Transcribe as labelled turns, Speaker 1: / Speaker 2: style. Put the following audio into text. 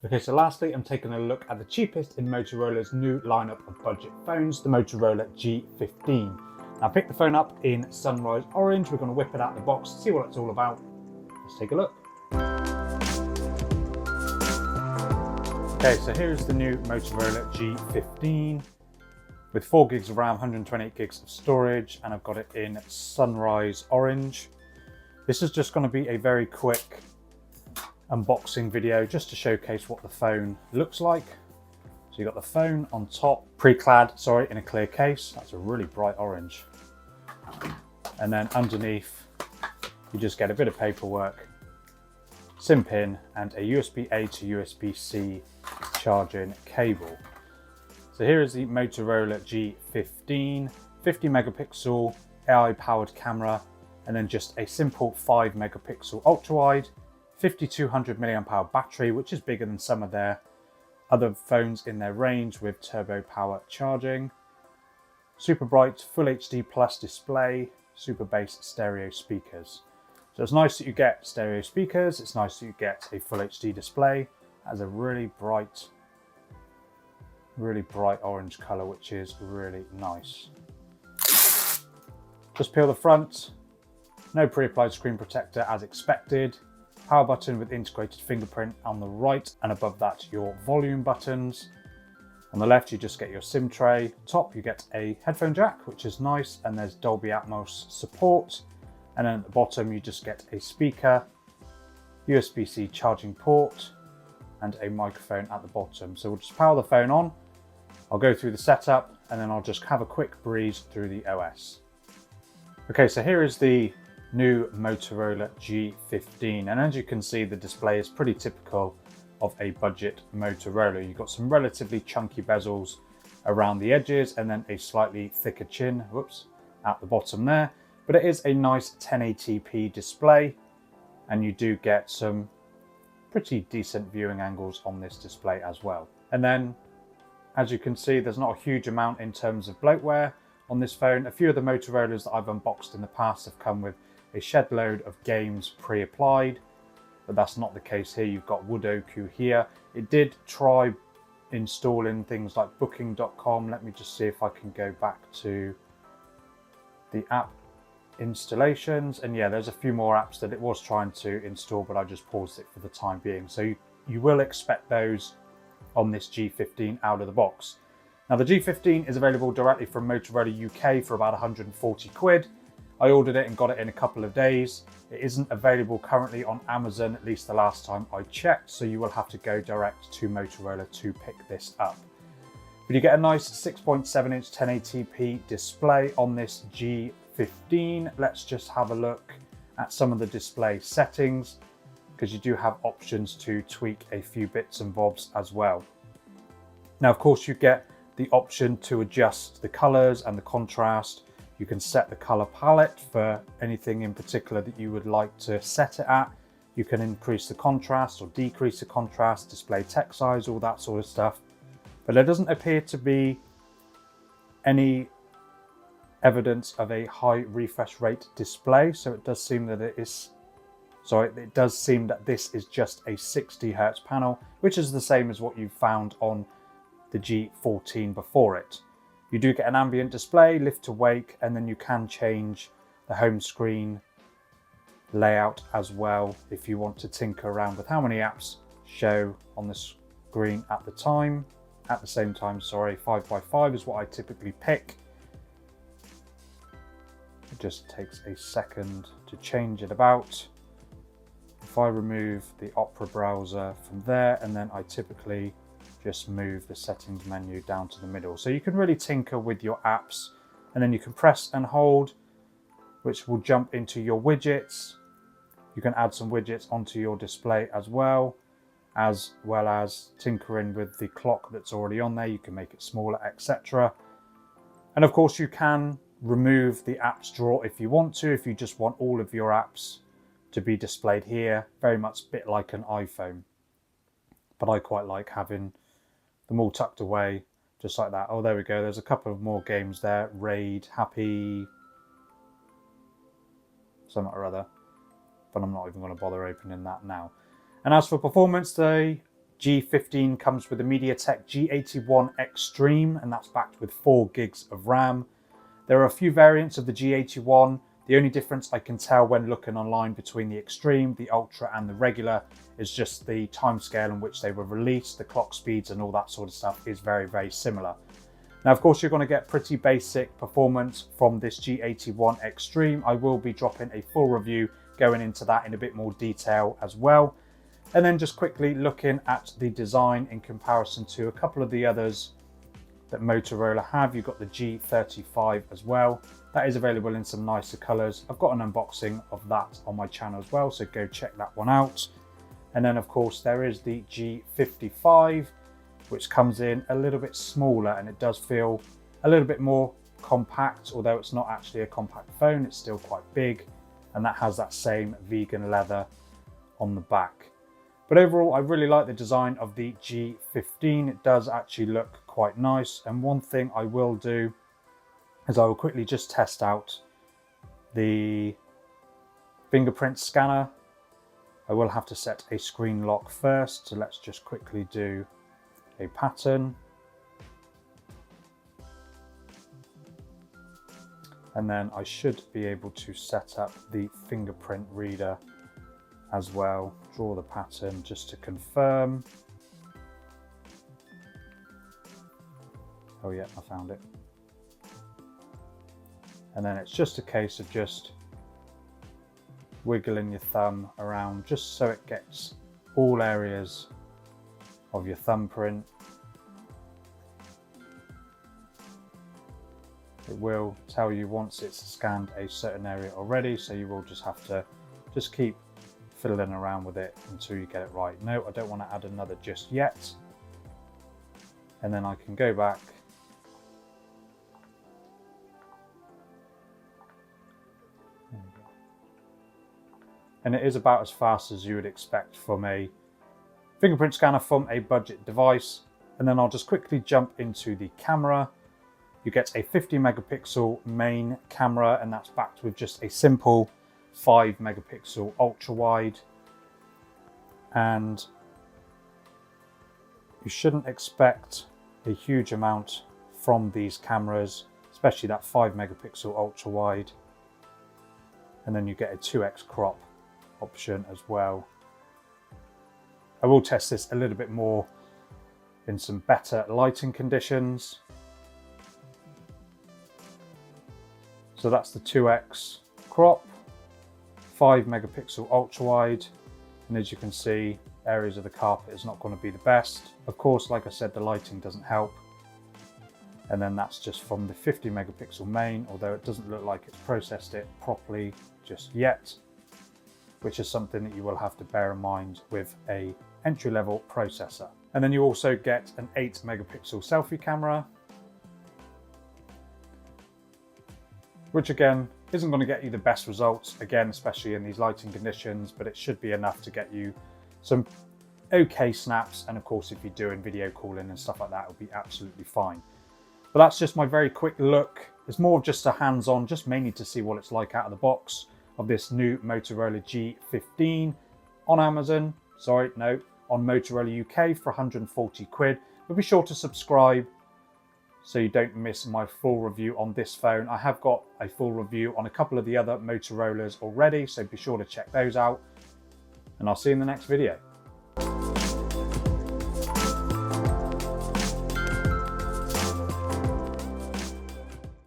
Speaker 1: Okay, so lastly, I'm taking a look at the cheapest in Motorola's new lineup of budget phones, the Motorola G15. Now, I picked the phone up in Sunrise Orange. We're going to whip it out of the box, see what it's all about. Let's take a look. Okay, so here's the new Motorola G15 with 4 gigs of RAM, 128 gigs of storage, and I've got it in Sunrise Orange. This is just going to be a very quick unboxing video just to showcase what the phone looks like. So you've got the phone on top, pre-clad, in a clear case. That's a really bright orange. And then underneath, you just get a bit of paperwork, SIM pin, and a USB-A to USB-C charging cable. So here is the Motorola G15, 50 megapixel AI powered camera, and then just a simple 5 megapixel ultra wide, 5200 milliamp hour battery, which is bigger than some of their other phones in their range with turbo power charging. Super bright full HD plus display, super bass stereo speakers. So it's nice that you get stereo speakers, it's nice that you get a full HD display. It has a really bright orange color, which is really nice. Just peel the front, no pre-applied screen protector as expected. Power button with integrated fingerprint on the right, and above that your volume buttons. On the left you just get your SIM tray. Top you get a headphone jack, which is nice, and there's Dolby Atmos support. And then at the bottom you just get a speaker, USB-C charging port, and a microphone at the bottom. So we'll just power the phone on. I'll go through the setup and then I'll just have a quick breeze through the OS. Okay, so here is the new Motorola G15, and as you can see, the display is pretty typical of a budget Motorola. You've got some relatively chunky bezels around the edges and then a slightly thicker chin, at the bottom there. But it is a nice 1080p display, and you do get some pretty decent viewing angles on this display as well. And then, as you can see, there's not a huge amount in terms of bloatware on this phone. A few of the Motorola's that I've unboxed in the past have come with a shed load of games pre-applied, but that's not the case here. You've got Woodoku here. It did try installing things like booking.com. Let me just see if I can go back to the app installations, and yeah, there's a few more apps that it was trying to install, but I just paused it for the time being. So you will expect those on this G15 out of the box. Now the G15 is available directly from Motorola UK for about 140 quid. I ordered it and got it in a couple of days. It isn't available currently on Amazon, at least the last time I checked, so you will have to go direct to Motorola to pick this up. But you get a nice 6.7 inch 1080p display on this G15. Let's just have a look at some of the display settings, because you do have options to tweak a few bits and bobs as well. Now, of course, you get the option to adjust the colors and the contrast. You can set the color palette for anything in particular that you would like to set it at. You can increase the contrast or decrease the contrast, display text size, all that sort of stuff. But there doesn't appear to be any evidence of a high refresh rate display. So it does seem that this is just a 60 Hz panel, which is the same as what you found on the G14 before it. You do get an ambient display, lift to wake, and then you can change the home screen layout as well if you want to tinker around with how many apps show on the screen at the same time. 5x5 is what I typically pick. It just takes a second to change it about. If I remove the Opera browser from there, and then I typically just move the settings menu down to the middle. So you can really tinker with your apps, and then you can press and hold, which will jump into your widgets. You can add some widgets onto your display as well as tinkering with the clock that's already on there. You can make it smaller, etc. And of course you can remove the apps drawer if you want to, if you just want all of your apps to be displayed here, very much a bit like an iPhone. But I quite like having them all tucked away just like that. Oh, there we go. There's a couple of more games there. Raid, Happy, something or other. But I'm not even going to bother opening that now. And as for performance, the G15 comes with a MediaTek G81 Extreme, and that's backed with 4 gigs of RAM. There are a few variants of the G81. The only difference I can tell when looking online between the Extreme, the Ultra and the regular is just the timescale in which they were released. The clock speeds and all that sort of stuff is very, very similar. Now, of course, you're going to get pretty basic performance from this G81 Extreme. I will be dropping a full review going into that in a bit more detail as well. And then just quickly looking at the design in comparison to a couple of the others that Motorola have. You've got the G35 as well. That is available in some nicer colors. I've got an unboxing of that on my channel as well, so go check that one out. And then of course there is the G55, which comes in a little bit smaller, and it does feel a little bit more compact, although it's not actually a compact phone, it's still quite big, and that has that same vegan leather on the back. But overall, I really like the design of the G15. It does actually look quite nice. And one thing I will do is I will quickly just test out the fingerprint scanner. I will have to set a screen lock first, so let's just quickly do a pattern. And then I should be able to set up the fingerprint reader as well. Draw the pattern just to confirm. Oh yeah, I found it. And then it's just a case of just wiggling your thumb around just so it gets all areas of your thumbprint. It will tell you once it's scanned a certain area already, so you will just have to just keep fiddling around with it until you get it right. No, I don't want to add another just yet. And then I can go back. There we go. And it is about as fast as you would expect from a fingerprint scanner from a budget device. And then I'll just quickly jump into the camera. You get a 50 megapixel main camera, and that's backed with just a simple 5 megapixel ultra wide. And you shouldn't expect a huge amount from these cameras, especially that 5 megapixel ultra wide. And then you get a 2x crop option as well. I will test this a little bit more in some better lighting conditions. So that's the 2x crop, 5 megapixel ultra wide, and as you can see, areas of the carpet is not going to be the best. Of course, like I said, the lighting doesn't help. And then that's just from the 50 megapixel main, although it doesn't look like it's processed it properly just yet, which is something that you will have to bear in mind with a entry-level processor. And then you also get an 8 megapixel selfie camera, which again isn't going to get you the best results, again, especially in these lighting conditions, but it should be enough to get you some okay snaps. And of course, if you're doing video calling and stuff like that, it'll be absolutely fine. But that's just my very quick look. It's more of just a hands-on, just mainly to see what it's like out of the box of this new Motorola G15 on Amazon. Sorry, no, on Motorola UK for 140 quid. But be sure to subscribe so you don't miss my full review on this phone. I have got a full review on a couple of the other Motorola's already, so be sure to check those out. And I'll see you in the next video.